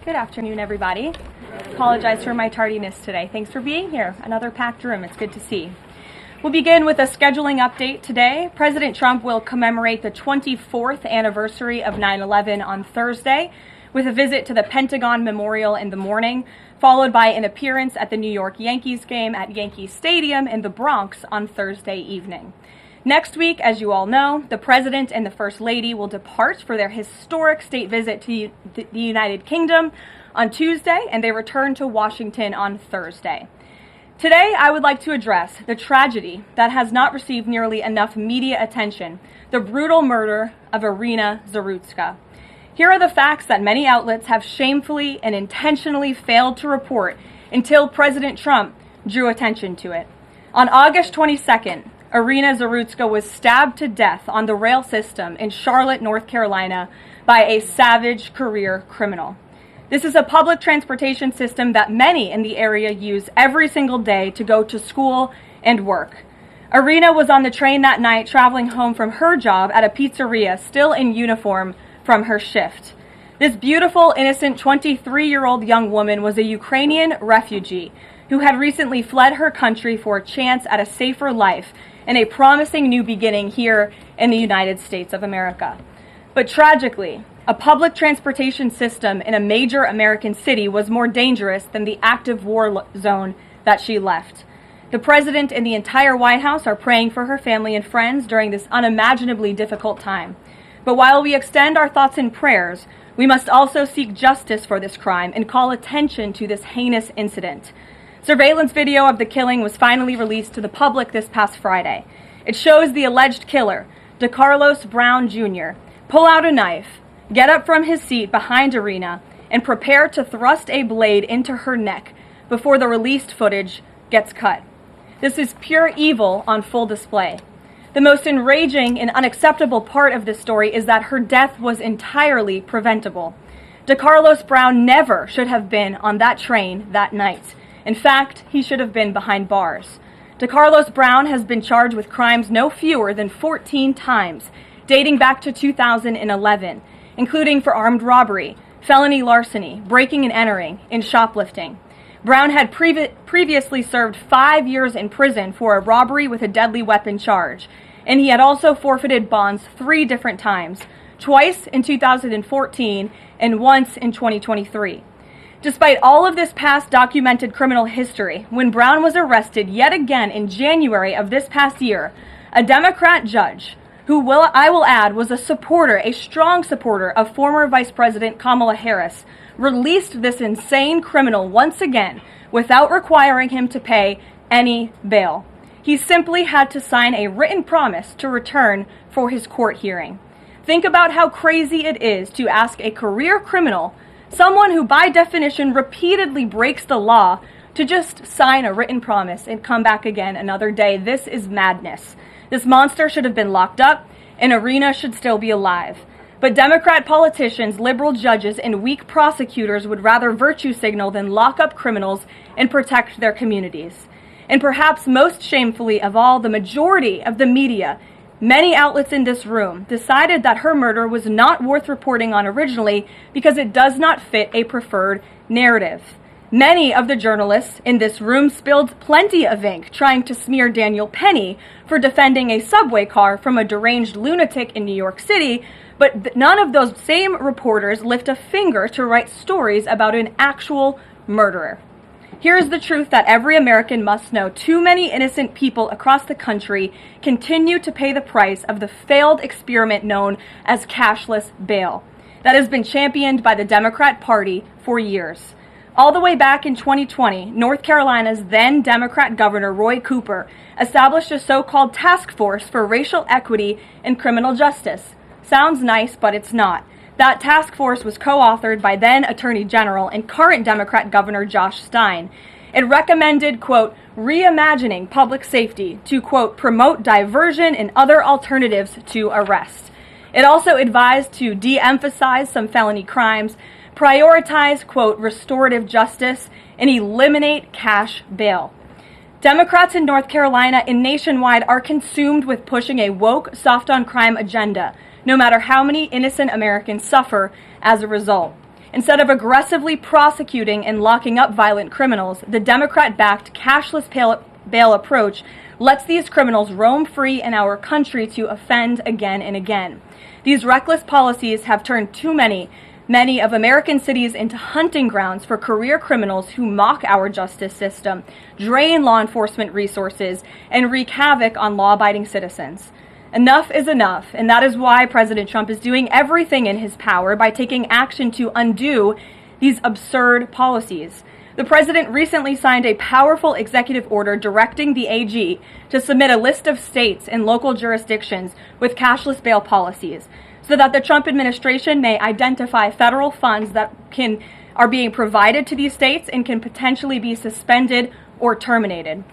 Good afternoon, everybody. Apologize for my tardiness today. Thanks for being here. Another packed room. It's good to see. We'll begin with a scheduling update today. President Trump will commemorate the 24th anniversary of 9/11 on Thursday with a visit to the Pentagon Memorial in the morning, followed by an appearance at the New York Yankees game at Yankee Stadium in the Bronx on Thursday evening. Next week, as you all know, the President and the First Lady will depart for their historic state visit to the United Kingdom on Tuesday, and they return to Washington on Thursday. Today, I would like to address the tragedy that has not received nearly enough media attention, the brutal murder of Irina Zarutska. Here are the facts that many outlets have shamefully and intentionally failed to report until President Trump drew attention to it. On August 22nd, Irina Zarutska was stabbed to death on the rail system in Charlotte, North Carolina, by a savage career criminal. This is a public transportation system that many in the area use every single day to go to school and work. Irina was on the train that night traveling home from her job at a pizzeria, still in uniform from her shift. This beautiful, innocent 23-year-old young woman was a Ukrainian refugee who had recently fled her country for a chance at a safer life and a promising new beginning here in the United States of America. But tragically, a public transportation system in a major American city was more dangerous than the active war zone that she left. The President and the entire White House are praying for her family and friends during this unimaginably difficult time. But while we extend our thoughts and prayers, we must also seek justice for this crime and call attention to this heinous incident. Surveillance video of the killing was finally released to the public this past Friday. It shows the alleged killer, DeCarlos Brown Jr., pull out a knife, get up from his seat behind Irina, and prepare to thrust a blade into her neck before the released footage gets cut. This is pure evil on full display. The most enraging and unacceptable part of this story is that her death was entirely preventable. DeCarlos Brown never should have been on that train that night. In fact, he should have been behind bars. DeCarlos Brown has been charged with crimes no fewer than 14 times, dating back to 2011, including for armed robbery, felony larceny, breaking and entering, and shoplifting. Brown had previously served 5 years in prison for a robbery with a deadly weapon charge, and he had also forfeited bonds 3 different times, twice in 2014 and once in 2023. Despite all of this past documented criminal history, when Brown was arrested yet again in January of this past year, a Democrat judge, who I will add was a strong supporter of former Vice President Kamala Harris, released this insane criminal once again without requiring him to pay any bail. He simply had to sign a written promise to return for his court hearing. Think about how crazy it is to ask a career criminal, someone who by definition repeatedly breaks the law, to just sign a written promise and come back again another day. This is madness. This monster should have been locked up, and Irina should still be alive. But Democrat politicians, liberal judges, and weak prosecutors would rather virtue signal than lock up criminals and protect their communities. And perhaps most shamefully of all, the majority of the media, many outlets in this room, decided that her murder was not worth reporting on originally because it does not fit a preferred narrative. Many of the journalists in this room spilled plenty of ink trying to smear Daniel Penny for defending a subway car from a deranged lunatic in New York City, but none of those same reporters lift a finger to write stories about an actual murderer. Here's the truth that every American must know. Too many innocent people across the country continue to pay the price of the failed experiment known as cashless bail that has been championed by the Democrat Party for years. All the way back in 2020, North Carolina's then Democrat Governor Roy Cooper established a so-called task force for racial equity in criminal justice. Sounds nice, but it's not. That task force was co-authored by then Attorney General and current Democrat Governor Josh Stein. It recommended, quote, reimagining public safety to, quote, promote diversion and other alternatives to arrest. It also advised to de-emphasize some felony crimes, prioritize, quote, restorative justice, and eliminate cash bail. Democrats in North Carolina and nationwide are consumed with pushing a woke, soft-on-crime agenda, no matter how many innocent Americans suffer as a result. Instead of aggressively prosecuting and locking up violent criminals, the Democrat-backed cashless bail approach lets these criminals roam free in our country to offend again and again. These reckless policies have turned many of American cities into hunting grounds for career criminals who mock our justice system, drain law enforcement resources, and wreak havoc on law-abiding citizens. Enough is enough, and that is why President Trump is doing everything in his power by taking action to undo these absurd policies. The president recently signed a powerful executive order directing the AG to submit a list of states and local jurisdictions with cashless bail policies so that the Trump administration may identify federal funds that are being provided to these states and can potentially be suspended or terminated.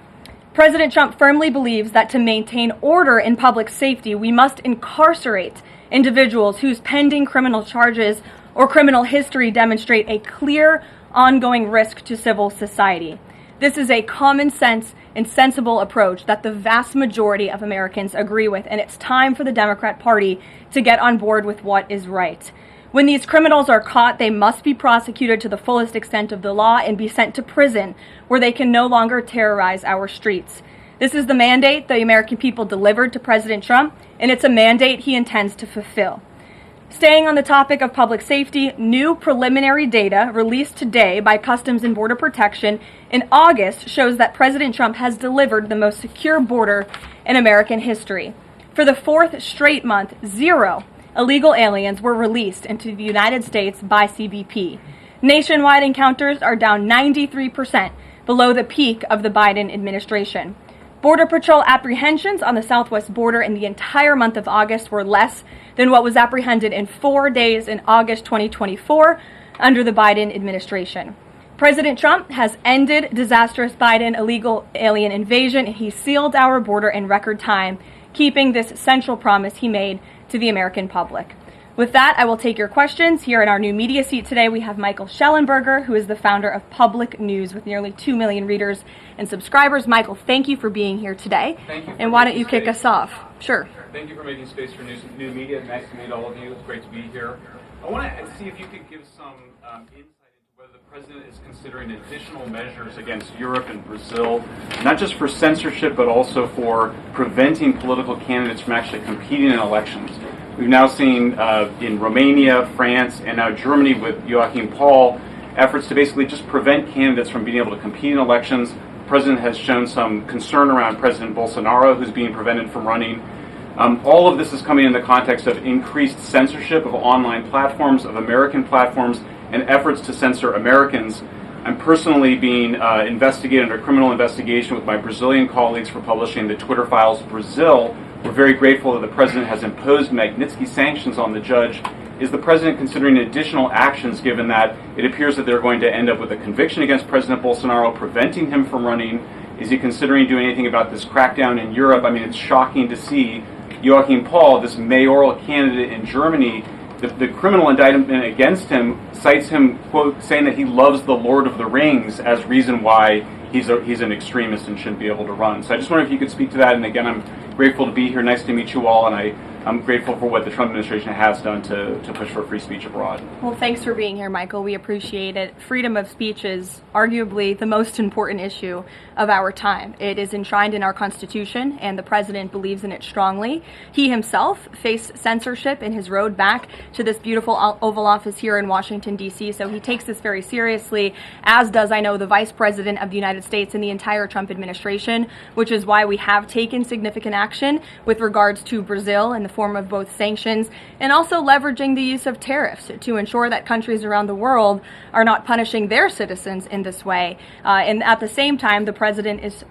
President Trump firmly believes that to maintain order in public safety, we must incarcerate individuals whose pending criminal charges or criminal history demonstrate a clear, ongoing risk to civil society. This is a common sense and sensible approach that the vast majority of Americans agree with, and it's time for the Democrat Party to get on board with what is right. When these criminals are caught, they must be prosecuted to the fullest extent of the law and be sent to prison, where they can no longer terrorize our streets. This is the mandate the American people delivered to President Trump, and it's a mandate he intends to fulfill. Staying on the topic of public safety, new preliminary data released today by Customs and Border Protection in August shows that President Trump has delivered the most secure border in American history. For the fourth straight month, 0 illegal aliens were released into the United States by CBP. Nationwide encounters are down 93% below the peak of the Biden administration. Border Patrol apprehensions on the southwest border in the entire month of August were less than what was apprehended in 4 days in August 2024 under the Biden administration. President Trump has ended disastrous Biden illegal alien invasion, and he sealed our border in record time, keeping this central promise he made to the American public. With that, I will take your questions. Here in our new media seat today, we have Michael Schellenberger, who is the founder of Public News with nearly 2 million readers and subscribers. Michael, thank you for being here today. Thank you. And why don't you kick us off? Sure. Thank you for making space for new media. Nice to meet all of you. It's great to be here. I want to see if you could give some insight into whether the president is considering additional measures against Europe and Brazil, not just for censorship, but also for preventing political candidates from actually competing in elections. We've now seen in Romania, France, and now Germany with Joachim Paul, efforts to basically just prevent candidates from being able to compete in elections. The president has shown some concern around President Bolsonaro, who's being prevented from running. All of this is coming in the context of increased censorship of online platforms, of American platforms, and efforts to censor Americans. I'm personally being investigated under criminal investigation with my Brazilian colleagues for publishing the Twitter Files Brazil. We're very grateful that the president has imposed Magnitsky sanctions on the judge. Is the president considering additional actions, given that it appears that they're going to end up with a conviction against President Bolsonaro, preventing him from running? Is he considering doing anything about this crackdown in Europe? I mean, it's shocking to see Joachim Paul, this mayoral candidate in Germany, the criminal indictment against him cites him, quote, saying that he loves the Lord of the Rings as reason why he's an extremist and shouldn't be able to run. So I just wonder if you could speak to that. And again, I'm grateful to be here. Nice to meet you all. And I'm grateful for what the Trump administration has done to push for free speech abroad. Well, thanks for being here, Michael. We appreciate it. Freedom of speech is arguably the most important issue of our time. It is enshrined in our Constitution, and the president believes in it strongly. He himself faced censorship in his road back to this beautiful Oval Office here in Washington, D.C., so he takes this very seriously, as does, I know, the Vice President of the United States and the entire Trump administration, which is why we have taken significant action with regards to Brazil in the form of both sanctions and also leveraging the use of tariffs to ensure that countries around the world are not punishing their citizens in this way. And at the same time, the president is,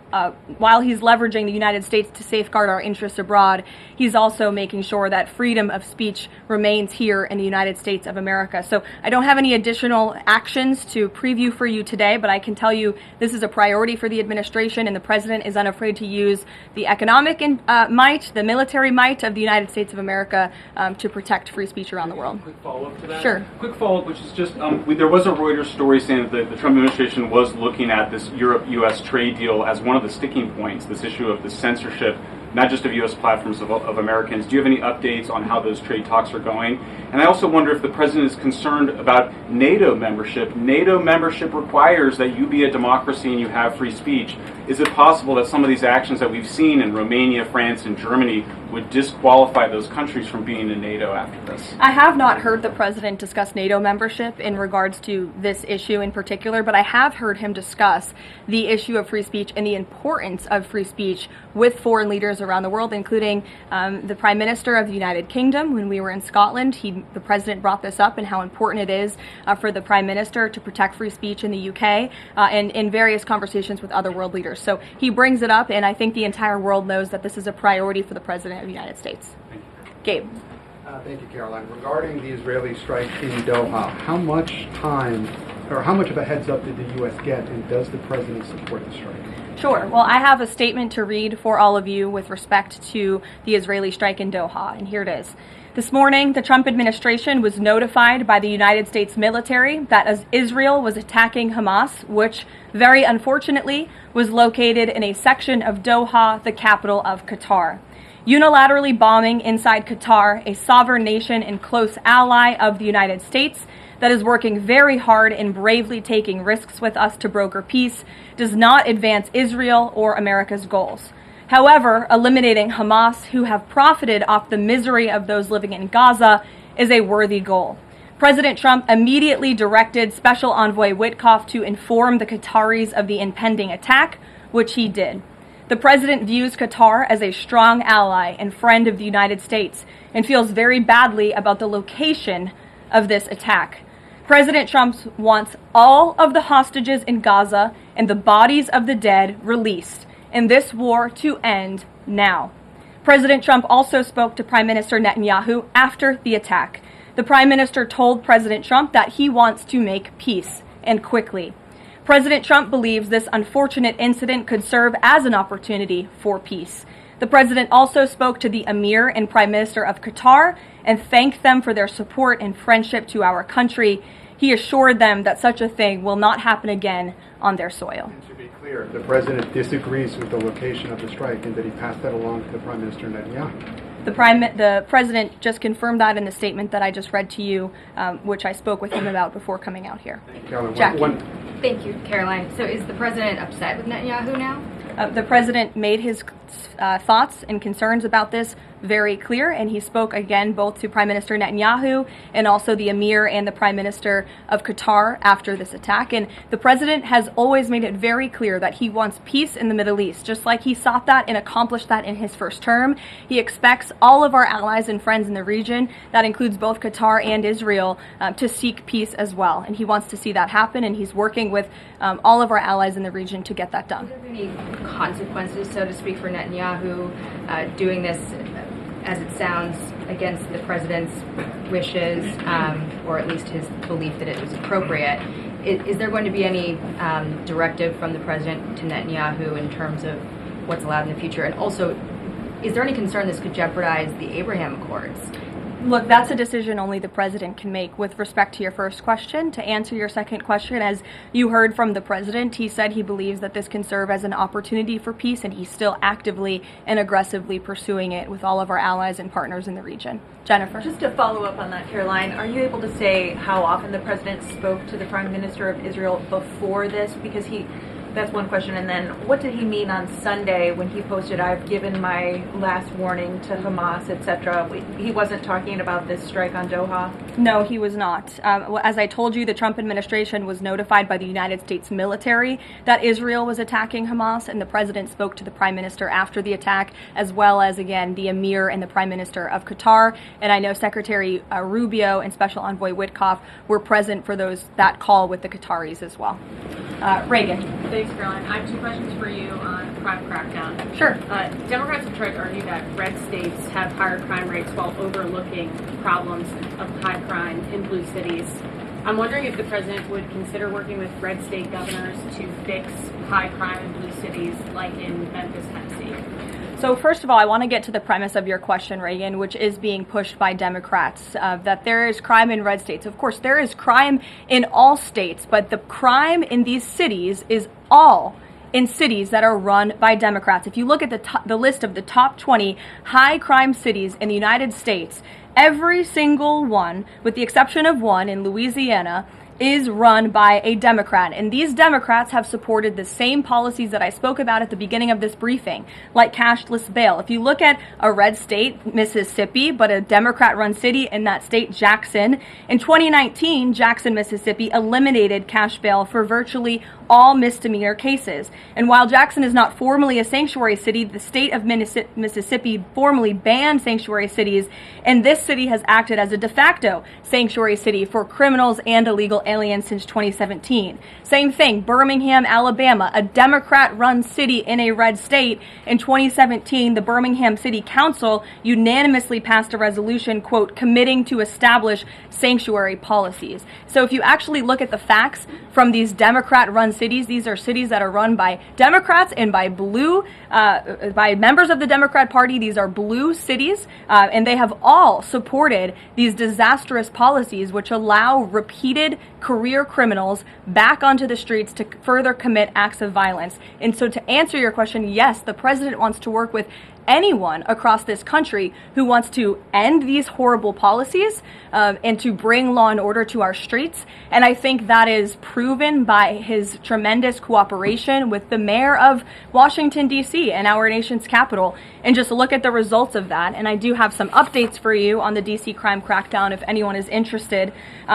while he's leveraging the United States to safeguard our interests abroad, he's also making sure that freedom of speech remains here in the United States of America. So I don't have any additional actions to preview for you today, but I can tell you this is a priority for the administration, and the president is unafraid to use the economic might, the military might of the United States of America to protect free speech around the world. Quick follow-up to that? Sure. Quick follow-up, which is just, there was a Reuters story saying that the Trump administration was looking at this Europe-U.S. trade deal as one of the sticking points, this issue of the censorship not just of U.S. platforms, of Americans. Do you have any updates on how those trade talks are going? And I also wonder if the president is concerned about NATO membership. NATO membership requires that you be a democracy and you have free speech. Is it possible that some of these actions that we've seen in Romania, France, and Germany would disqualify those countries from being in NATO after this? I have not heard the president discuss NATO membership in regards to this issue in particular, but I have heard him discuss the issue of free speech and the importance of free speech with foreign leaders around the world, including the Prime Minister of the United Kingdom. When we were in Scotland, the president brought this up and how important it is for the Prime Minister to protect free speech in the UK and in various conversations with other world leaders. So he brings it up, and I think the entire world knows that this is a priority for the President of the United States. Gabe. Thank you, Karoline. Regarding the Israeli strike in Doha, how much time or how much of a heads up did the U.S. get, and does the president support the strike? Sure. Well, I have a statement to read for all of you with respect to the Israeli strike in Doha, and here it is. This morning, the Trump administration was notified by the United States military that as Israel was attacking Hamas, which very unfortunately was located in a section of Doha, the capital of Qatar. Unilaterally bombing inside Qatar, a sovereign nation and close ally of the United States that is working very hard and bravely taking risks with us to broker peace, does not advance Israel or America's goals. However, eliminating Hamas, who have profited off the misery of those living in Gaza, is a worthy goal. President Trump immediately directed Special Envoy Witkoff to inform the Qataris of the impending attack, which he did. The president views Qatar as a strong ally and friend of the United States and feels very badly about the location of this attack. President Trump wants all of the hostages in Gaza and the bodies of the dead released, and this war to end now. President Trump also spoke to Prime Minister Netanyahu after the attack. The Prime Minister told President Trump that he wants to make peace, and quickly. President Trump believes this unfortunate incident could serve as an opportunity for peace. The president also spoke to the Emir and Prime Minister of Qatar and thanked them for their support and friendship to our country. He assured them that such a thing will not happen again on their soil. And to be clear, the president disagrees with the location of the strike, and that he passed that along to the Prime Minister Netanyahu. The president just confirmed that in the statement that I just read to you, which I spoke with him about before coming out here. Caroline, Thank you, Caroline. So is the president upset with Netanyahu now? The president made his thoughts and concerns about this very clear, and he spoke again both to Prime Minister Netanyahu and also the Emir and the Prime Minister of Qatar after this attack. And the president has always made it very clear that he wants peace in the Middle East, just like he sought that and accomplished that in his first term. He expects all of our allies and friends in the region, that includes both Qatar and Israel, to seek peace as well. And he wants to see that happen, and he's working with all of our allies in the region to get that done. Are there any consequences, so to speak, for Netanyahu doing this, as it sounds, against the president's wishes, or at least his belief that it was appropriate? Is there going to be any directive from the president to Netanyahu in terms of what's allowed in the future? And also, is there any concern this could jeopardize the Abraham Accords? Look, that's a decision only the president can make. With respect to your first question, to answer your second question, as you heard from the president, he said he believes that this can serve as an opportunity for peace, and he's still actively and aggressively pursuing it with all of our allies and partners in the region. Jennifer. Just to follow up on that, Caroline, are you able to say how often the president spoke to the Prime Minister of Israel before this? Because that's one question. And then what did he mean on Sunday when he posted, "I've given my last warning to Hamas," etc.? He wasn't talking about this strike on Doha? No, he was not. As I told you, the Trump administration was notified by the United States military that Israel was attacking Hamas, and the president spoke to the Prime Minister after the attack, as well as, again, the Emir and the Prime Minister of Qatar. And I know Secretary Rubio and Special Envoy Witkoff were present for that call with the Qataris as well. Reagan. Thanks, Caroline. I have two questions for you on crime crackdown. Sure. Democrats have tried to argue that red states have higher crime rates while overlooking problems of high crime in blue cities. I'm wondering if the president would consider working with red state governors to fix high crime in blue cities like in Memphis, Tennessee. So first of all, I want to get to the premise of your question, Reagan, which is being pushed by Democrats, that there is crime in red states. Of course, there is crime in all states, but the crime in these cities is all in cities that are run by Democrats. If you look at the list of the top 20 high crime cities in the United States, every single one, with the exception of one in Louisiana, is run by a Democrat. And these Democrats have supported the same policies that I spoke about at the beginning of this briefing, like cashless bail. If you look at a red state, Mississippi, but a Democrat-run city in that state, Jackson, in 2019, Jackson, Mississippi, eliminated cash bail for virtually all misdemeanor cases. And while Jackson is not formally a sanctuary city, the state of Mississippi formally banned sanctuary cities, and this city has acted as a de facto sanctuary city for criminals and illegal aliens since 2017. Same thing, Birmingham, Alabama, a Democrat-run city in a red state. In 2017, the Birmingham City Council unanimously passed a resolution, quote, committing to establish sanctuary policies. So if you actually look at the facts from these Democrat-run cities, these are cities that are run by Democrats and by by members of the Democrat Party. These are blue cities, and they have all supported these disastrous policies which allow repeated career criminals back onto the streets to further commit acts of violence. And so to answer your question, yes, the president wants to work with anyone across this country who wants to end these horrible policies and to bring law and order to our streets. And I think that is proven by his tremendous cooperation with the mayor of Washington, D.C. and our nation's capital. And just look at the results of that. And I do have some updates for you on the D.C. crime crackdown if anyone is interested.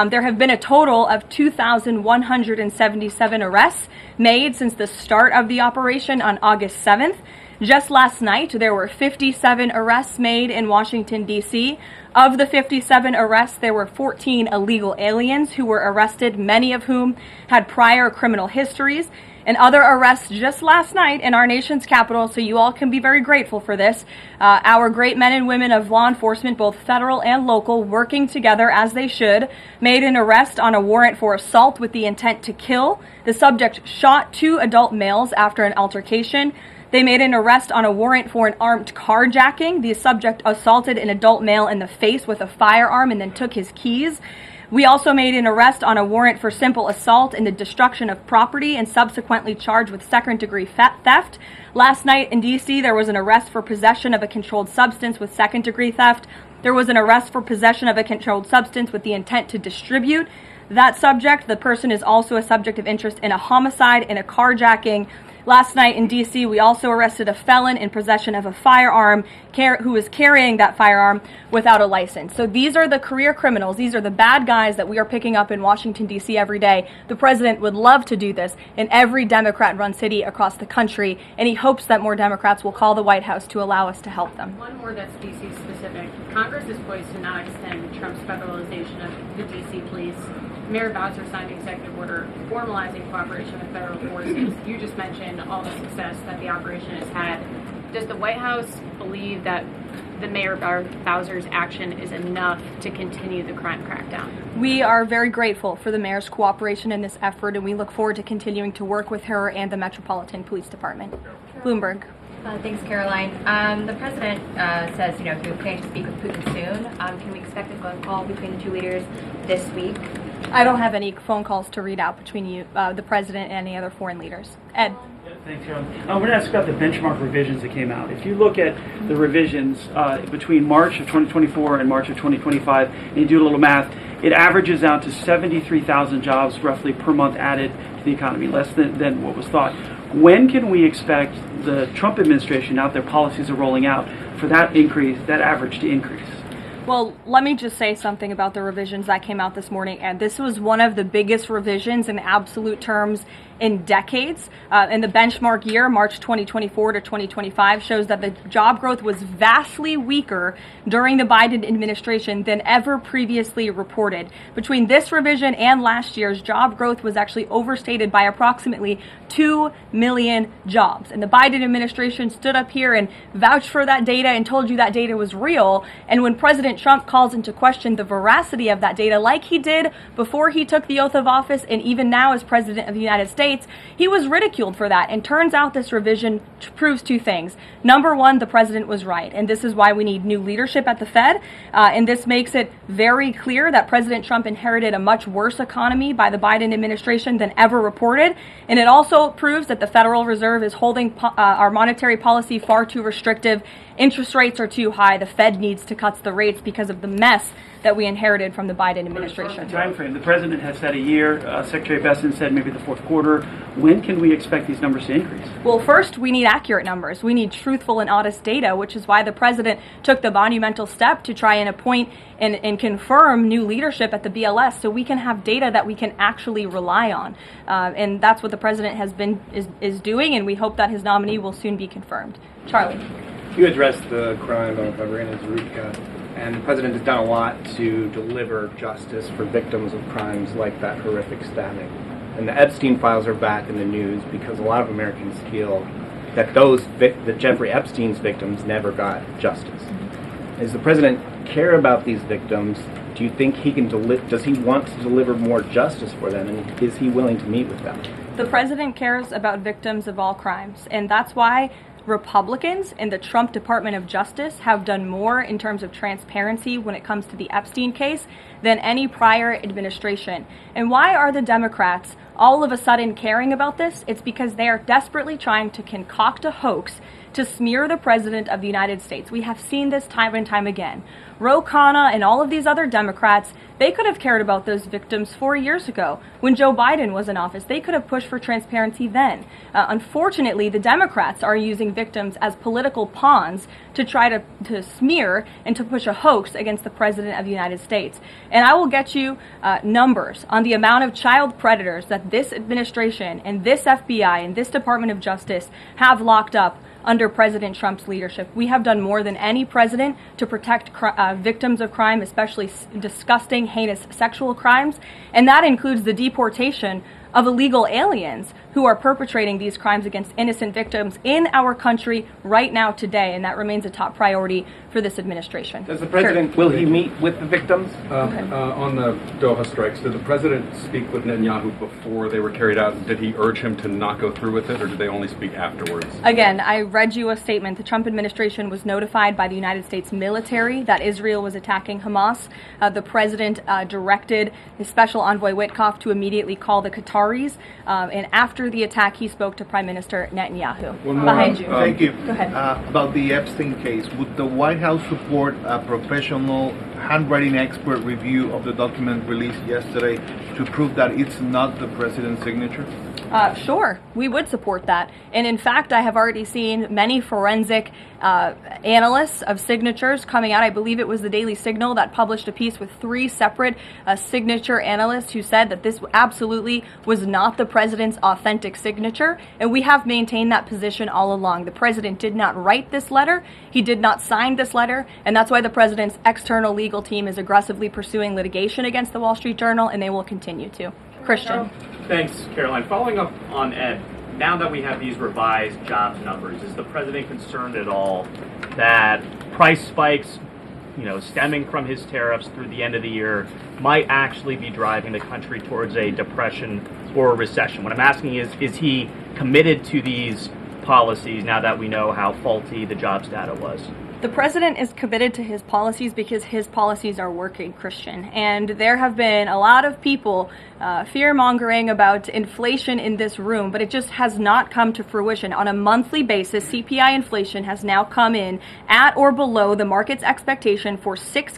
There have been a total of 2,177 arrests made since the start of the operation on August 7th. Just last night, there were 57 arrests made in Washington, D.C. Of the 57 arrests, there were 14 illegal aliens who were arrested, many of whom had prior criminal histories. And other arrests just last night in our nation's capital, so you all can be very grateful for this. Our great men and women of law enforcement, both federal and local, working together as they should, made an arrest on a warrant for assault with the intent to kill. The subject shot 2 adult males after an altercation. They made an arrest on a warrant for an armed carjacking. The subject assaulted an adult male in the face with a firearm and then took his keys. We also made an arrest on a warrant for simple assault and the destruction of property and subsequently charged with second-degree theft. Last night in D.C., there was an arrest for possession of a controlled substance with second-degree theft. There was an arrest for possession of a controlled substance with the intent to distribute that subject. The person is also a subject of interest in a homicide and a carjacking. Last night in D.C., we also arrested a felon in possession of a firearm who was carrying that firearm without a license. So these are the career criminals. These are the bad guys that we are picking up in Washington, D.C. every day. The president would love to do this in every Democrat-run city across the country, and he hopes that more Democrats will call the White House to allow us to help them. One more that's D.C. specific. Congress is poised to not extend Trump's federalization of the D.C. police. Mayor Bowser signed an executive order formalizing cooperation with federal forces. You just mentioned all the success that the operation has had. Does the White House believe that the Mayor Bowser's action is enough to continue the crime crackdown? We are very grateful for the mayor's cooperation in this effort, and we look forward to continuing to work with her and the Metropolitan Police Department. Bloomberg. Thanks, Karoline. The president says, he was planning to speak with Putin soon. Can we expect a phone call between the two leaders this week? I don't have any phone calls to read out between you, the president, and any other foreign leaders. Ed. Yeah, thanks, Carolyn. I want to ask about the benchmark revisions that came out. If you look at the revisions between March of 2024 and March of 2025, and you do a little math, it averages out to 73,000 jobs roughly per month added to the economy, less than what was thought. When can we expect the Trump administration, now their policies are rolling out, for that increase, that average to increase? Well, let me just say something about the revisions that came out this morning. And this was one of the biggest revisions in absolute terms in decades. And the benchmark year, March 2024 to 2025, shows that the job growth was vastly weaker during the Biden administration than ever previously reported. Between this revision and last year's, job growth was actually overstated by approximately 2 million jobs. And the Biden administration stood up here and vouched for that data and told you that data was real. And when President Trump calls into question the veracity of that data, like he did before he took the oath of office and even now as President of the United States, States, he was ridiculed for that. And turns out this revision proves two things. Number one, the president was right, and this is why we need new leadership at the Fed. And this makes it very clear that President Trump inherited a much worse economy by the Biden administration than ever reported. And it also proves that the Federal Reserve is holding our monetary policy far too restrictive. Interest rates are too high. The Fed needs to cut the rates because of the mess that we inherited from the Biden administration. Time frame. The president has said a year. Secretary Epstein said maybe the fourth quarter. When can we expect these numbers to increase? Well, first, we need accurate numbers. We need truthful and honest data, which is why the president took the monumental step to try and appoint and confirm new leadership at the BLS so we can have data that we can actually rely on. And that's what the president is doing, and we hope that his nominee will soon be confirmed. Charlie. You addressed the crime of Irina Zarutska, and the president has done a lot to deliver justice for victims of crimes like that horrific stabbing. And the Epstein files are back in the news because a lot of Americans feel that that Jeffrey Epstein's victims never got justice. Does the president care about these victims? Do you think he can does he want to deliver more justice for them, and is he willing to meet with them? The president cares about victims of all crimes, and that's why Republicans in the Trump Department of Justice have done more in terms of transparency when it comes to the Epstein case than any prior administration. And why are the Democrats all of a sudden caring about this? It's because they are desperately trying to concoct a hoax to smear the President of the United States. We have seen this time and time again. Ro Khanna and all of these other Democrats, they could have cared about those victims 4 years ago when Joe Biden was in office. They could have pushed for transparency then. Unfortunately, the Democrats are using victims as political pawns to try to smear and to push a hoax against the President of the United States. And I will get you numbers on the amount of child predators that this administration and this FBI and this Department of Justice have locked up under President Trump's leadership. We have done more than any president to protect victims of crime, especially disgusting, heinous sexual crimes. And that includes the deportation of illegal aliens who are perpetrating these crimes against innocent victims in our country right now today. And that remains a top priority for this administration. Does the president, will he meet with the victims? On the Doha strikes, did the president speak with Netanyahu before they were carried out? Did he urge him to not go through with it, or did they only speak afterwards? Again, I read you a statement. The Trump administration was notified by the United States military that Israel was attacking Hamas. The president directed his special envoy Witkoff to immediately call the Qataris. And after the attack, he spoke to Prime Minister Netanyahu. One more. Behind you. Thank you. Go ahead. About the Epstein case, would the White House support a professional handwriting expert review of the document released yesterday to prove that it's not the president's signature? Sure, we would support that. And in fact, I have already seen many forensic analysts of signatures coming out. I believe it was the Daily Signal that published a piece with 3 separate signature analysts who said that this absolutely was not the president's authentic signature. And we have maintained that position all along. The president did not write this letter. He did not sign this letter. And that's why the president's external legal team is aggressively pursuing litigation against the Wall Street Journal, and they will continue to. Christian. Thanks, Karoline. Following up on Ed, now that we have these revised jobs numbers, is the president concerned at all that price spikes, stemming from his tariffs through the end of the year, might actually be driving the country towards a depression or a recession? What I'm asking is he committed to these policies now that we know how faulty the jobs data was? The president is committed to his policies because his policies are working, Christian. And there have been a lot of people fear-mongering about inflation in this room, but it just has not come to fruition. On a monthly basis, CPI inflation has now come in at or below the market's expectation for 6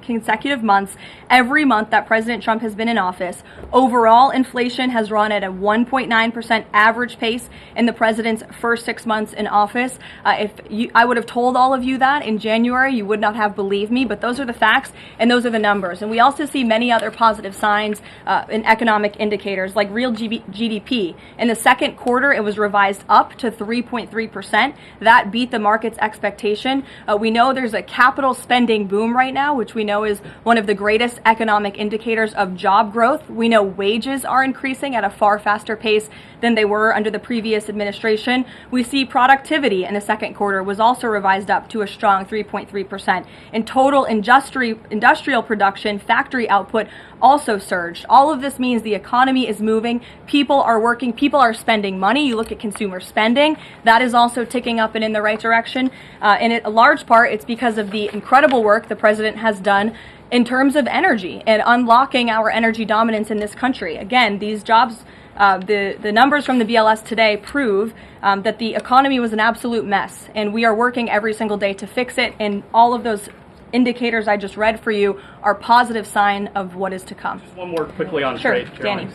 consecutive months, every month that President Trump has been in office. Overall, inflation has run at a 1.9% average pace in the president's first 6 months in office. I would have told all of you that in January, you would not have believed me, but those are the facts and those are the numbers. And we also see many other positive signs in economic indicators like real GDP. In the second quarter, it was revised up to 3.3%. That beat the market's expectation. We know there's a capital spending boom right now, which we know is one of the greatest economic indicators of job growth. We know wages are increasing at a far faster pace than they were under the previous administration. We see productivity in the second quarter was also revised up to a strong 3.3%. In total industrial production, factory output also surged All of this means the economy is moving, people are working, people are spending money. You look at consumer spending, that is also ticking up and in the right direction. And a large part, it's because of the incredible work the president has done in terms of energy and unlocking our energy dominance in this country. Again, these jobs, the numbers from the BLS today prove that the economy was an absolute mess, and we are working every single day to fix it, and all of those indicators I just read for you are positive sign of what is to come. Just one more quickly on Sure, trade. Danny.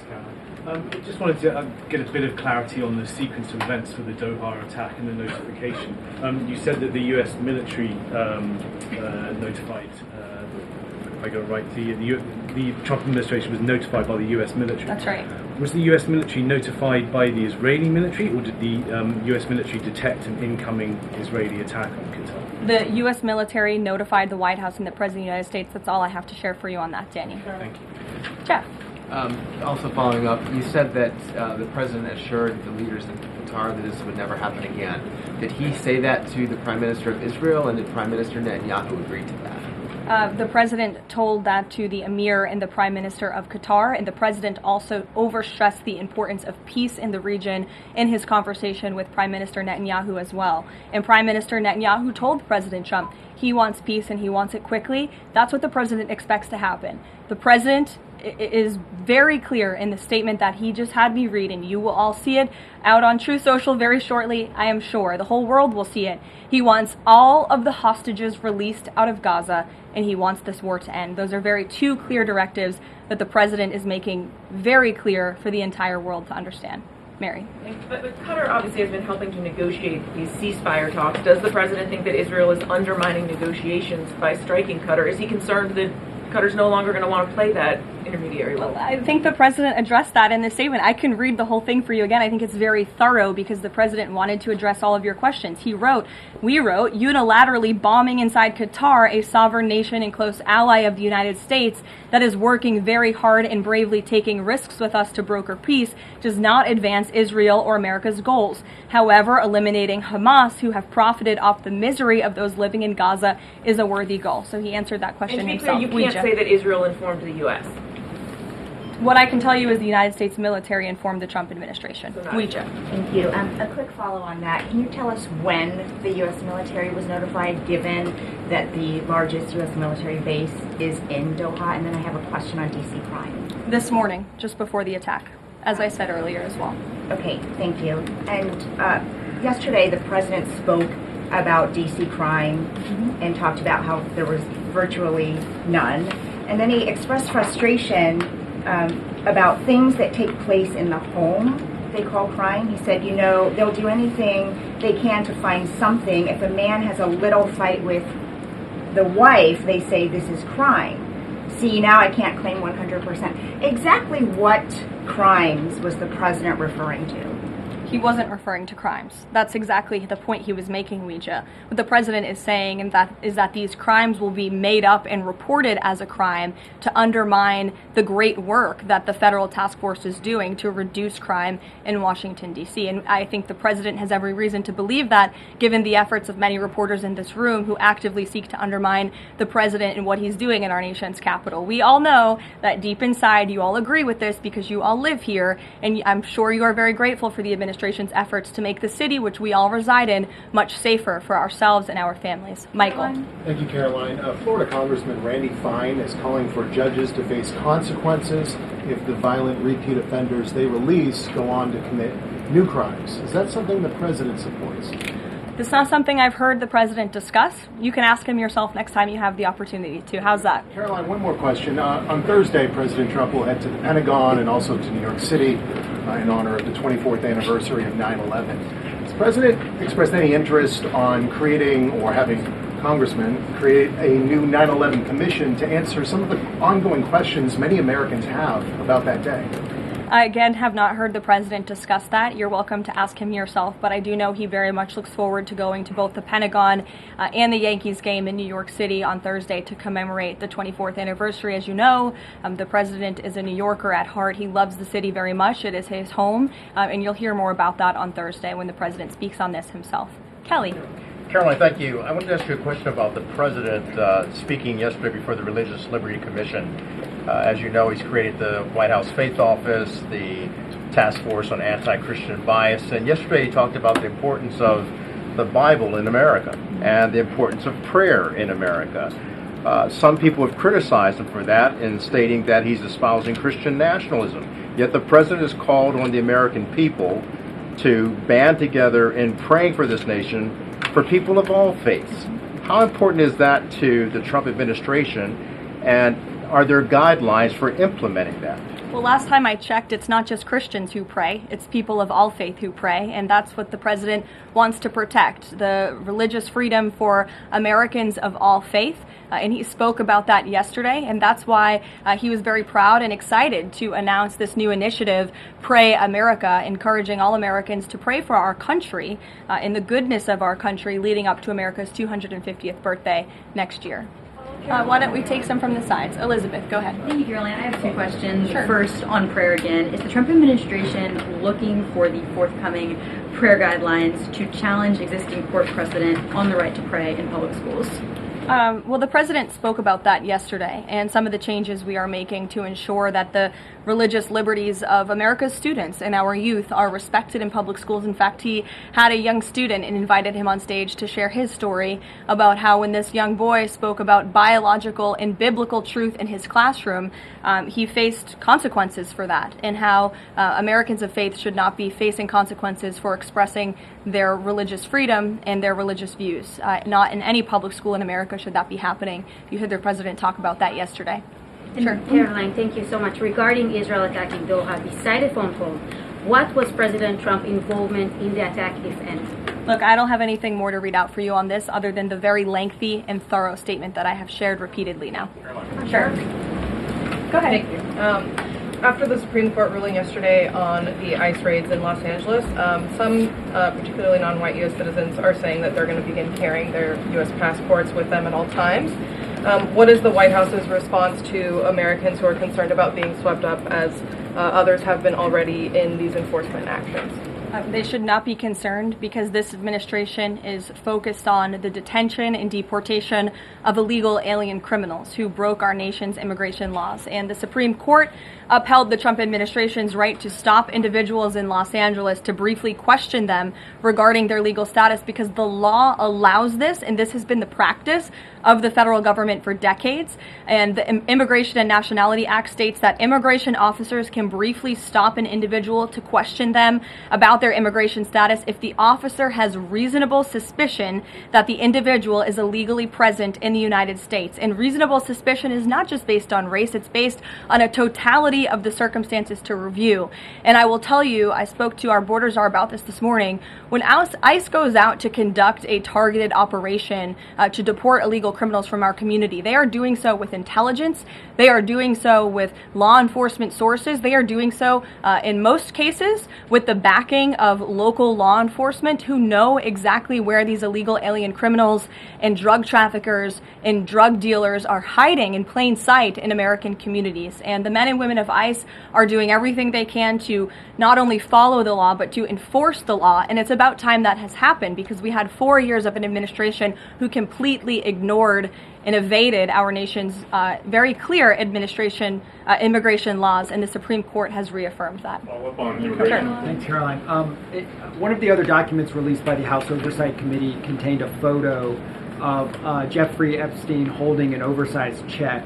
I just wanted to get a bit of clarity on the sequence of events for the Doha attack and the notification. You said that the U.S. military notified, if I got it right, the Trump administration was notified by the U.S. military. That's right. Was the U.S. military notified by the Israeli military, or did the U.S. military detect an incoming Israeli attack on Qatar? The U.S. military notified the White House and the President of the United States. That's all I have to share for you on that, Danny. Thank you. Jeff. Also following up, you said that the president assured the leaders in Qatar that this would never happen again. Did he say that to the Prime Minister of Israel, and did Prime Minister Netanyahu agree to that? The president told that to the emir and the prime minister of Qatar, and the president also overstressed the importance of peace in the region in his conversation with Prime Minister Netanyahu as well. And Prime Minister Netanyahu told President Trump he wants peace and he wants it quickly. That's what the president expects to happen. The president is very clear in the statement that he just had me read, and you will all see it out on True Social very shortly, I am sure. The whole world will see it. He wants all of the hostages released out of Gaza, and he wants this war to end. Those are two clear directives that the president is making very clear for the entire world to understand. Mary. But Qatar obviously has been helping to negotiate these ceasefire talks. Does the president think that Israel is undermining negotiations by striking Qatar? Is he concerned that Qatar's no longer going to want to play that intermediary role? I think the president addressed that in the statement. I can read the whole thing for you again. I think it's very thorough because the president wanted to address all of your questions. We wrote, unilaterally bombing inside Qatar, a sovereign nation and close ally of the United States that is working very hard and bravely taking risks with us to broker peace, does not advance Israel or America's goals. However, eliminating Hamas, who have profited off the misery of those living in Gaza, is a worthy goal. So he answered that question and to be himself. Clear, you can't say that Israel informed the U.S. What I can tell you is the United States military informed the Trump administration. Thank you. A quick follow on that. Can you tell us when the U.S. military was notified, given that the largest U.S. military base is in Doha? And then I have a question on D.C. crime. This morning, just before the attack, as I said earlier as well. Okay, thank you. And yesterday, the president spoke about D.C. crime and talked about how there was virtually none. And then he expressed frustration about things that take place in the home they call crime. He said, they'll do anything they can to find something. If a man has a little fight with the wife, they say this is crime. See, now I can't claim 100%. Exactly what crimes was the president referring to? He wasn't referring to crimes. That's exactly the point he was making, Ouija. What the president is saying is that these crimes will be made up and reported as a crime to undermine the great work that the federal task force is doing to reduce crime in Washington, D.C. And I think the president has every reason to believe that, given the efforts of many reporters in this room who actively seek to undermine the president and what he's doing in our nation's capital. We all know that deep inside you all agree with this because you all live here, and I'm sure you are very grateful for the administration's efforts to make the city, which we all reside in, much safer for ourselves and our families. Michael. Thank you, Caroline. Florida Congressman Randy Fine is calling for judges to face consequences if the violent repeat offenders they release go on to commit new crimes. Is that something the president supports? It's not something I've heard the president discuss. You can ask him yourself next time you have the opportunity to. How's that? Caroline, one more question. On Thursday, President Trump will head to the Pentagon and also to New York City in honor of the 24th anniversary of 9/11. Has the president expressed any interest on creating or having congressmen create a new 9/11 commission to answer some of the ongoing questions many Americans have about that day? I, again, have not heard the president discuss that. You're welcome to ask him yourself, but I do know he very much looks forward to going to both the Pentagon and the Yankees game in New York City on Thursday to commemorate the 24th anniversary. As you know, the president is a New Yorker at heart. He loves the city very much. It is his home, and you'll hear more about that on Thursday when the president speaks on this himself. Kelly. Caroline, thank you. I wanted to ask you a question about the president speaking yesterday before the Religious Liberty Commission. As you know, he's created the White House Faith Office, the Task Force on Anti-Christian Bias, and yesterday he talked about the importance of the Bible in America and the importance of prayer in America. Some people have criticized him for that in stating that he's espousing Christian nationalism. Yet the president has called on the American people to band together in praying for this nation for people of all faiths. How important is that to the Trump administration, and are there guidelines for implementing that? Well, last time I checked, it's not just Christians who pray, it's people of all faith who pray, and that's what the president wants to protect, the religious freedom for Americans of all faith. And he spoke about that yesterday, and that's why he was very proud and excited to announce this new initiative, Pray America, encouraging all Americans to pray for our country and the goodness of our country leading up to America's 250th birthday next year. Why don't we take some from the sides? Elizabeth, go ahead. Thank you, Caroline. I have two questions. Sure. First, on prayer again. Is the Trump administration looking for the forthcoming prayer guidelines to challenge existing court precedent on the right to pray in public schools? Well, the president spoke about that yesterday, and some of the changes we are making to ensure that the religious liberties of America's students and our youth are respected in public schools. In fact, he had a young student and invited him on stage to share his story about how when this young boy spoke about biological and biblical truth in his classroom, he faced consequences for that, and how Americans of faith should not be facing consequences for expressing their religious freedom and their religious views. Not in any public school in America should that be happening. You heard the president talk about that yesterday. Sure. Caroline, thank you so much. Regarding Israel attacking Doha, beside the phone call, what was President Trump's involvement in the attack, if any? Look, I don't have anything more to read out for you on this other than the very lengthy and thorough statement that I have shared repeatedly now. Sure. Go ahead. Thank you. After the Supreme Court ruling yesterday on the ICE raids in Los Angeles, some particularly non-white U.S. citizens are saying that they're going to begin carrying their U.S. passports with them at all times. What is the White House's response to Americans who are concerned about being swept up, as others have been already, in these enforcement actions? They should not be concerned, because this administration is focused on the detention and deportation of illegal alien criminals who broke our nation's immigration laws. And the Supreme Court upheld the Trump administration's right to stop individuals in Los Angeles to briefly question them regarding their legal status, because the law allows this, and this has been the practice of the federal government for decades. And the Immigration and Nationality Act states that immigration officers can briefly stop an individual to question them about their immigration status if the officer has reasonable suspicion that the individual is illegally present in the United States. And reasonable suspicion is not just based on race, it's based on a totality of the circumstances to review. And I will tell you, I spoke to our border czar about this morning, when ICE goes out to conduct a targeted operation to deport illegal criminals from our community, they are doing so with intelligence, they are doing so with law enforcement sources, they are doing so in most cases with the backing of local law enforcement who know exactly where these illegal alien criminals and drug traffickers and drug dealers are hiding in plain sight in American communities. And the men and women of ICE are doing everything they can to not only follow the law, but to enforce the law. And it's about time that has happened, because we had 4 years of an administration who completely ignored and evaded our nation's very clear immigration laws, and the Supreme Court has reaffirmed that. Thanks, Caroline. One of the other documents released by the House Oversight Committee contained a photo of Jeffrey Epstein holding an oversized check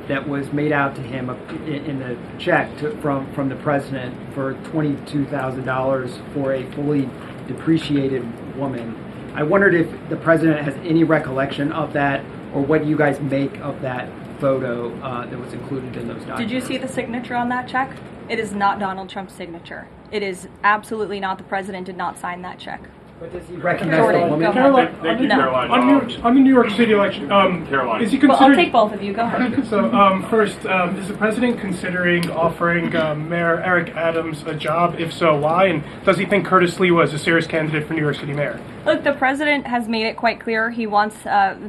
that was made out to him in the check from the president for $22,000 for a fully depreciated woman. I wondered if the president has any recollection of that, or what you guys make of that photo that was included in those documents. Did you see the signature on that check? It is not Donald Trump's signature. It is absolutely not. The president did not sign that check. But does he recognize the woman? Caroline, Thank you, Caroline. on the New York City election, Caroline. is he Well, considering... I'll take both of you. Go ahead. So, first, is the president considering offering Mayor Eric Adams a job? If so, why? And does he think Curtis Lee was a serious candidate for New York City mayor? Look, the president has made it quite clear he wants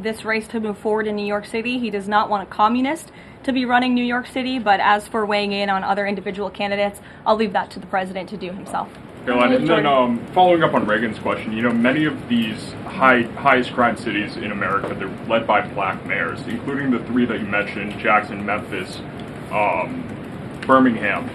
this race to move forward in New York City. He does not want a communist to be running New York City, but as for weighing in on other individual candidates, I'll leave that to the president to do himself. Karoline, and then following up on Reagan's question, many of these highest crime cities in America, they're led by black mayors, including the three that you mentioned, Jackson, Memphis, Birmingham.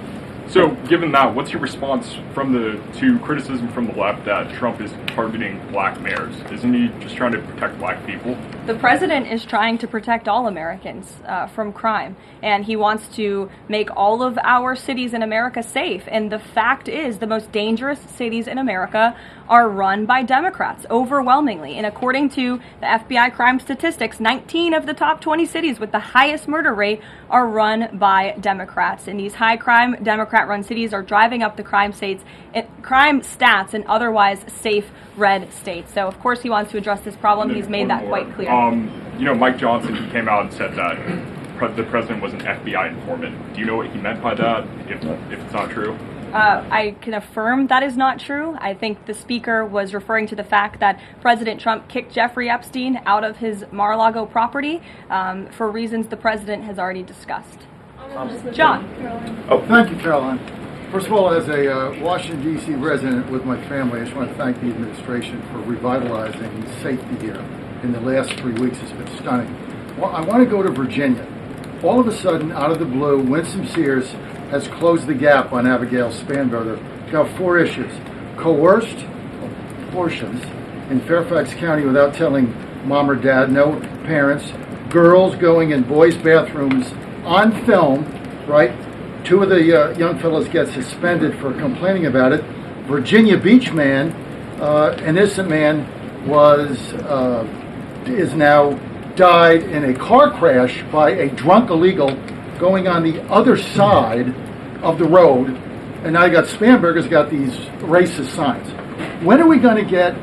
So given that, what's your response to criticism from the left that Trump is targeting black mayors? Isn't he just trying to protect black people? The president is trying to protect all Americans from crime, and he wants to make all of our cities in America safe. And the fact is, the most dangerous cities in America are run by Democrats, overwhelmingly. And according to the FBI crime statistics, 19 of the top 20 cities with the highest murder rate are run by Democrats. And these high-crime, Democrat-run cities are driving up the crime stats in otherwise safe red states. So, of course, he wants to address this problem. He's made that quite clear. Mike Johnson, he came out and said that the president was an FBI informant. Do you know what he meant by that, if it's not true? I can affirm that is not true. I think the speaker was referring to the fact that President Trump kicked Jeffrey Epstein out of his Mar-a-Lago property for reasons the president has already discussed. John. Thank you, Caroline. First of all, as a Washington, D.C. resident with my family, I just want to thank the administration for revitalizing safety here in the last 3 weeks. It's been stunning. Well, I want to go to Virginia. All of a sudden, out of the blue, Winsome Sears has closed the gap on Abigail Spanberger. Got 4 issues. Coerced abortions in Fairfax County without telling mom or dad, no parents, girls going in boys' bathrooms on film, right? 2 of the young fellows get suspended for complaining about it. Virginia Beach man, an innocent man, is now died in a car crash by a drunk illegal going on the other side of the road, and now you got Spanberger's got these racist signs. When are we going to get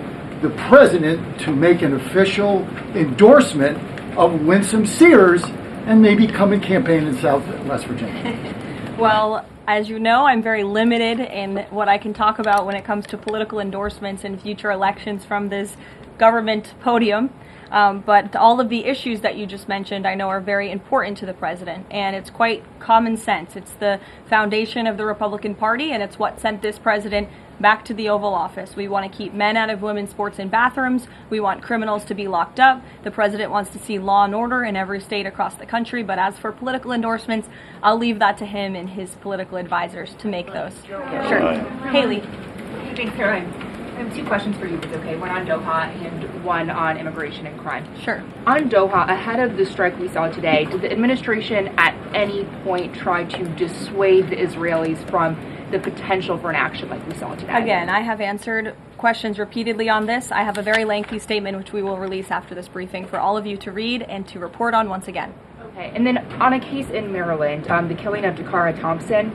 the president to make an official endorsement of Winsome Sears and maybe come and campaign in West Virginia? Well, as you know, I'm very limited in what I can talk about when it comes to political endorsements in future elections from this government podium. But all of the issues that you just mentioned, I know, are very important to the president, and it's quite common sense. It's the foundation of the Republican Party, and it's what sent this president back to the Oval Office. We want to keep men out of women's sports and bathrooms. We want criminals to be locked up. The president wants to see law and order in every state across the country. But as for political endorsements, I'll leave that to him and his political advisors to make those. Sure. Haley. Thanks, Caroline. I have 2 questions for you, if it's okay. One on Doha and one on immigration and crime. Sure. On Doha, ahead of the strike we saw today, did the administration at any point try to dissuade the Israelis from the potential for an action like we saw today? Again, I have answered questions repeatedly on this. I have a very lengthy statement which we will release after this briefing for all of you to read and to report on once again. Okay. And then on a case in Maryland, the killing of Dakara Thompson,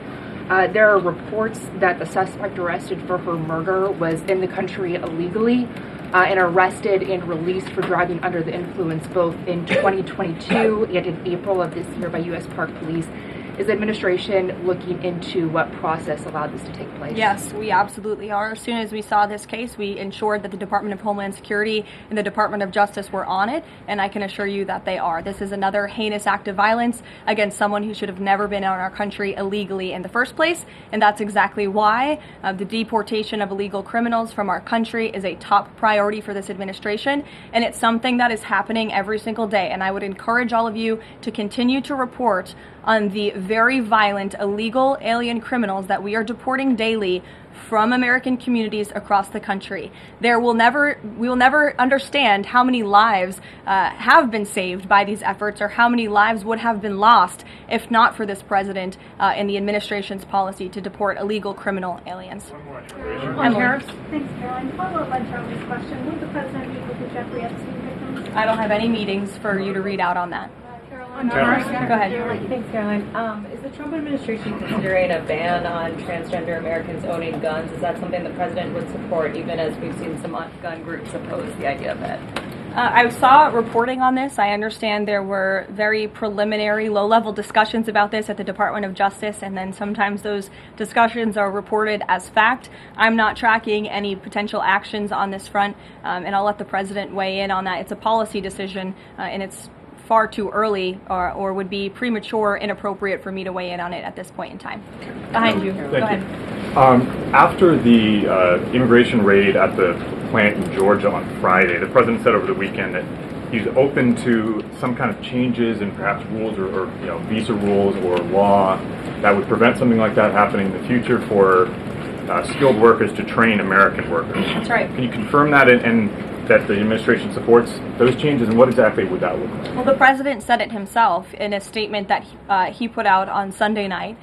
there are reports that the suspect arrested for her murder was in the country illegally and arrested and released for driving under the influence both in 2022 and in April of this year by U.S. Park Police. Is the administration looking into what process allowed this to take place? Yes, we absolutely are. As soon as we saw this case, we ensured that the Department of Homeland Security and the Department of Justice were on it, and I can assure you that they are. This is another heinous act of violence against someone who should have never been in our country illegally in the first place, and that's exactly why the deportation of illegal criminals from our country is a top priority for this administration, and it's something that is happening every single day. And I would encourage all of you to continue to report on the very violent illegal alien criminals that we are deporting daily from American communities across the country. We will never understand how many lives have been saved by these efforts, or how many lives would have been lost if not for this president and the administration's policy to deport illegal criminal aliens. Harris. Thanks, Caroline. Follow up on Charlie's question. Will the president meet with the Jeffrey Epstein victims? I don't have any meetings for you to read out on that. Go ahead. Thanks, Caroline. Is the Trump administration considering a ban on transgender Americans owning guns? Is that something the president would support, even as we've seen some gun groups oppose the idea of it? I saw reporting on this. I understand there were very preliminary, low-level discussions about this at the Department of Justice, and then sometimes those discussions are reported as fact. I'm not tracking any potential actions on this front, and I'll let the president weigh in on that. It's a policy decision, and it's far too early or would be premature, inappropriate for me to weigh in on it at this point in time. Behind you. Go ahead. After the immigration raid at the plant in Georgia on Friday, the president said over the weekend that he's open to some kind of changes in perhaps rules or visa rules or law that would prevent something like that happening in the future for skilled workers to train American workers. That's right. Can you confirm that and that the administration supports those changes, and what exactly would that look like? Well, the president said it himself in a statement that he put out on Sunday night,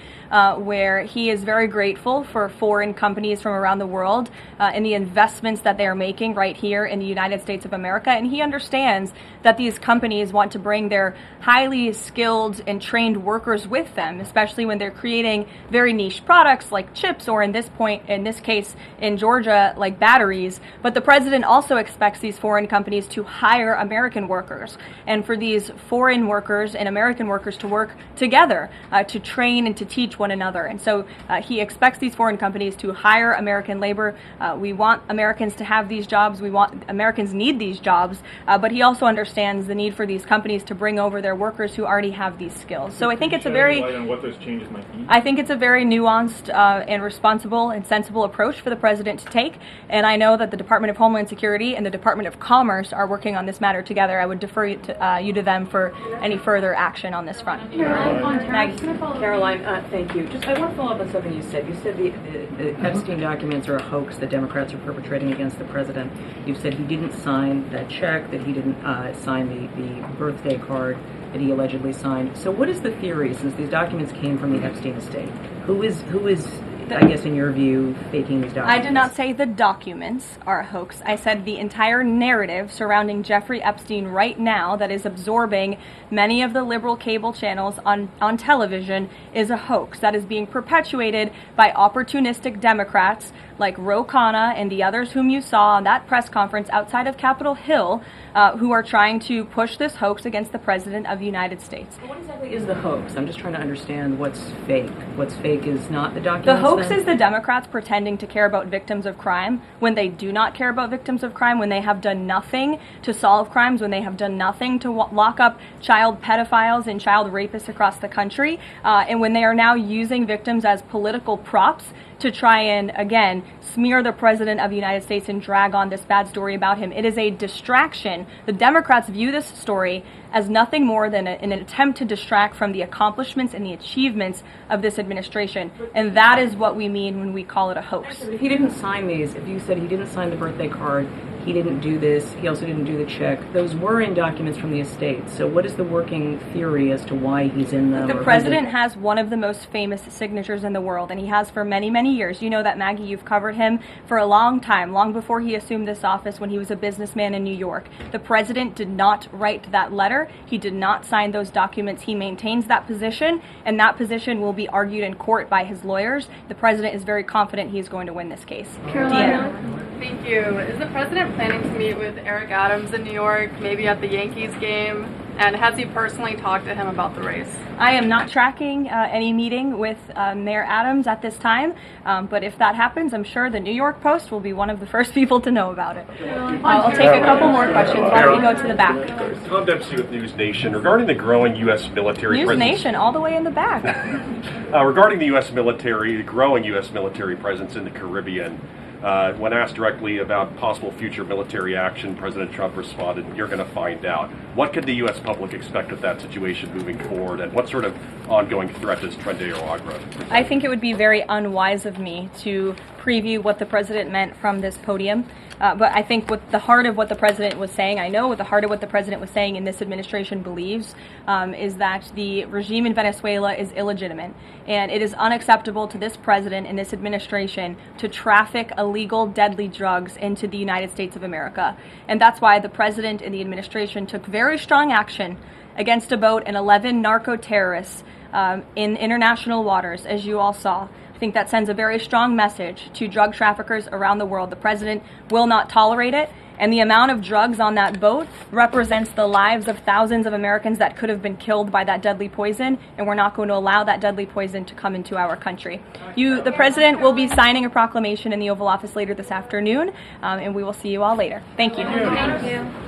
where he is very grateful for foreign companies from around the world and the investments that they are making right here in the United States of America. And he understands that these companies want to bring their highly skilled and trained workers with them, especially when they're creating very niche products like chips, or in this case in Georgia, like batteries. But the president also expects these foreign companies to hire American workers, and for these foreign workers and American workers to work together to train and to teach one another. And so he expects these foreign companies to hire American labor. We want Americans to have these jobs. Americans need these jobs, but he also understands the need for these companies to bring over their workers who already have these skills. So I think it's a very what those changes might be? I think it's a very nuanced and responsible and sensible approach for the president to take. And I know that the Department of Homeland Security and the Department of Commerce are working on this matter together. I would defer you to them for any further action on this front. Karoline, thank you. I want to follow up on something you said. You said the Epstein documents are a hoax that Democrats are perpetrating against the president. You said he didn't sign that check, that he didn't sign the birthday card that he allegedly signed. So what is the theory, since these documents came from the Epstein estate? Who is I guess in your view, faking these documents? I did not say the documents are a hoax. I said the entire narrative surrounding Jeffrey Epstein right now that is absorbing many of the liberal cable channels on television is a hoax that is being perpetuated by opportunistic Democrats like Ro Khanna and the others whom you saw on that press conference outside of Capitol Hill, who are trying to push this hoax against the President of the United States. What exactly is the hoax? I'm just trying to understand what's fake. What's fake is not the documents. The hoax is the Democrats pretending to care about victims of crime when they do not care about victims of crime, when they have done nothing to solve crimes, when they have done nothing to lock up child pedophiles and child rapists across the country, and when they are now using victims as political props to try and, again, smear the President of the United States and drag on this bad story about him. It is a distraction. The Democrats view this story as nothing more than an attempt to distract from the accomplishments and the achievements of this administration. And that is what we mean when we call it a hoax. If he didn't sign these, if you said he didn't sign the birthday card, he didn't do this, he also didn't do the check, those were in documents from the estate. So what is the working theory as to why he's in them? The president has one of the most famous signatures in the world, and he has for many, many years. You know that, Maggie, you've covered him for a long time, long before he assumed this office when he was a businessman in New York. The president did not write that letter. He did not sign those documents. He maintains that position, and that position will be argued in court by his lawyers. The president is very confident he is going to win this case. Karoline, thank you. Is the president planning to meet with Eric Adams in New York, maybe at the Yankees game? And has he personally talked to him about the race? I am not tracking any meeting with Mayor Adams at this time, but if that happens, I'm sure the New York Post will be one of the first people to know about it. I'll take a couple more questions while we go to the back. Tom Dempsey with News Nation. Regarding the growing U.S. military News presence... Nation, all the way in the back. Regarding the U.S. military, the growing U.S. military presence in the Caribbean, when asked directly about possible future military action, President Trump responded, "You're going to find out." What could the U.S. public expect of that situation moving forward, and what sort of ongoing threat does Trendeyo Agra present? I think it would be very unwise of me to preview what the president meant from this podium. But I think what the heart of what the president was saying, I know what the heart of what the president was saying and this administration believes, is that the regime in Venezuela is illegitimate. And it is unacceptable to this president and this administration to traffic illegal, deadly drugs into the United States of America. And that's why the president and the administration took very strong action against a boat and 11 narco-terrorists in international waters, as you all saw. I think that sends a very strong message to drug traffickers around the world. The president will not tolerate it, and the amount of drugs on that boat represents the lives of thousands of Americans that could have been killed by that deadly poison, and we're not going to allow that deadly poison to come into our country. The president will be signing a proclamation in the Oval Office later this afternoon, and we will see you all later. Thank you. Thank you.